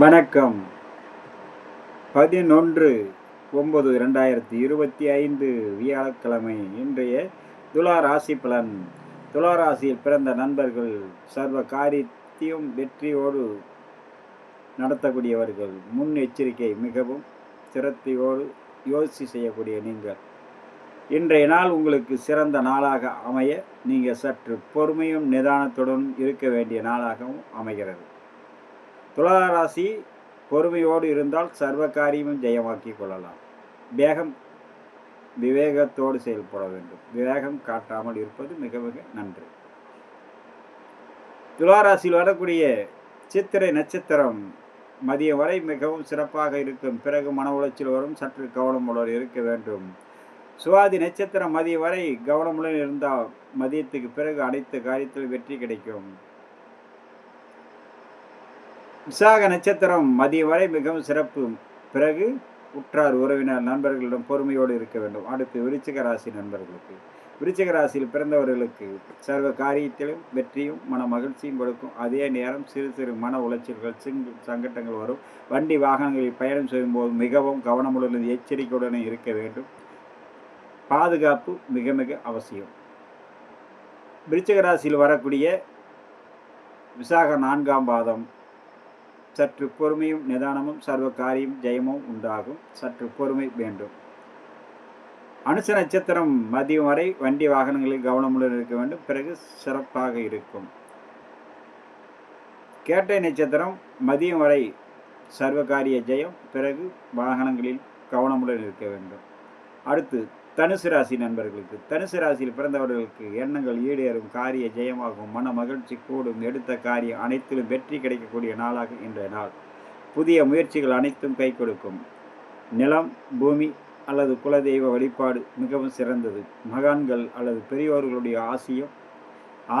வணக்கம். 11/9/2025 வியாழக்கிழமை. இன்றைய துலா ராசி பலன். துலா ராசியில் பிறந்த நண்பர்கள் சர்வ காரியத்தையும் வெற்றியோடு நடத்தக்கூடியவர்கள். முன் எச்சரிக்கை மிகவும் சிரத்தையோடு யோசித்து செய்யக்கூடிய நீங்கள். இன்றைய நாள் உங்களுக்கு சிறந்த நாளாக அமைய நீங்கள் சற்று பொறுமையும் நிதானத்துடன் இருக்க வேண்டிய நாளாகவும் அமைகிறது. துலா ராசி பொறுமையோடு இருந்தால் சர்வ காரியமும் ஜெயமாக்கி கொள்ளலாம். விவேகத்தோடு செயல்பட வேண்டும். விவேகம் காட்டாமல் இருப்பது மிக மிக நன்று. துலா ராசியில் வரக்கூடிய சித்திரை நட்சத்திரம் மதியம் வரை மிகவும் சிறப்பாக இருக்கும். பிறகு மன உளைச்சல் வரும். சற்று கவனமுடன் இருக்க வேண்டும். சுவாதி நட்சத்திரம் மதியம் வரை கவனமுடன் இருந்தால் மதியத்துக்கு பிறகு அனைத்து காரியத்திலும் வெற்றி கிடைக்கும். விசாக நட்சத்திரம் மதியம் வரை மிகவும் சிறப்பு. பிறகு உற்றார் உறவினர் நண்பர்களிடம் பொறுமையோடு இருக்க வேண்டும். அடுத்து விருச்சிக ராசி நண்பர்களுக்கு, விருச்சிக ராசியில் பிறந்தவர்களுக்கு சர்வ காரியத்திலும் வெற்றியும் மன மகிழ்ச்சியும் கொடுக்கும். அதே நேரம் சிறு சிறு மன உளைச்சல்கள் சங்கட்டங்கள் வரும். வண்டி வாகனங்களில் பயணம் செய்யும்போது மிகவும் கவனமுடன் எச்சரிக்கையுடன் இருக்க வேண்டும். பாதுகாப்பு மிக மிக அவசியம். விருச்சிக ராசியில் வரக்கூடிய விசாக 4ஆம் பாதம் சற்று பொறுமையும் நிதானமும் சர்வ காரியம் ஜெயமும் உண்டாகும். சற்று பொறுமை வேண்டும். அனுச நட்சத்திரம் மதியம் வரை வண்டி வாகனங்களில் கவனமுடன் இருக்க வேண்டும். பிறகு சிறப்பாக இருக்கும். கேட்டை நட்சத்திரம் மதியம் வரை சர்வகாரிய ஜெயம். பிறகு வாகனங்களில் கவனமுடன் இருக்க வேண்டும். அடுத்து தனுசு ராசி நண்பர்களுக்கு, தனுசு ராசியில் பிறந்தவர்களுக்கு எண்ணங்கள் ஈடேறும். காரிய ஜெயமாகும். மன மகிழ்ச்சி கூடும். எடுத்த காரியம் அனைத்திலும் வெற்றி கிடைக்கக்கூடிய நாளாக இன்றைய நாள். புதிய முயற்சிகள் அனைத்தும் கை கொடுக்கும். நிலம், பூமி அல்லது குலதெய்வ வழிபாடு மிகவும் சிறந்தது. மகான்கள் அல்லது பெரியோர்களுடைய ஆசையும்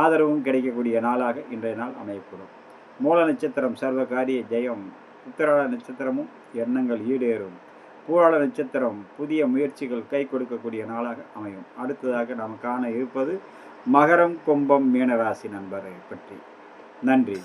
ஆதரவும் கிடைக்கக்கூடிய நாளாக இன்றைய நாள் அமையக்கூடும். மூல நட்சத்திரம் சர்வ காரிய ஜெயம். உத்திராட நட்சத்திரமும் எண்ணங்கள் ஈடேறும். பூராட நட்சத்திரம் புதிய முயற்சிகள் கை கொடுக்கக்கூடிய நாளாக அமையும். அடுத்ததாக நாம் காண இருப்பது மகரம், கும்பம், மீனராசி நண்பரை பற்றி. நன்றி.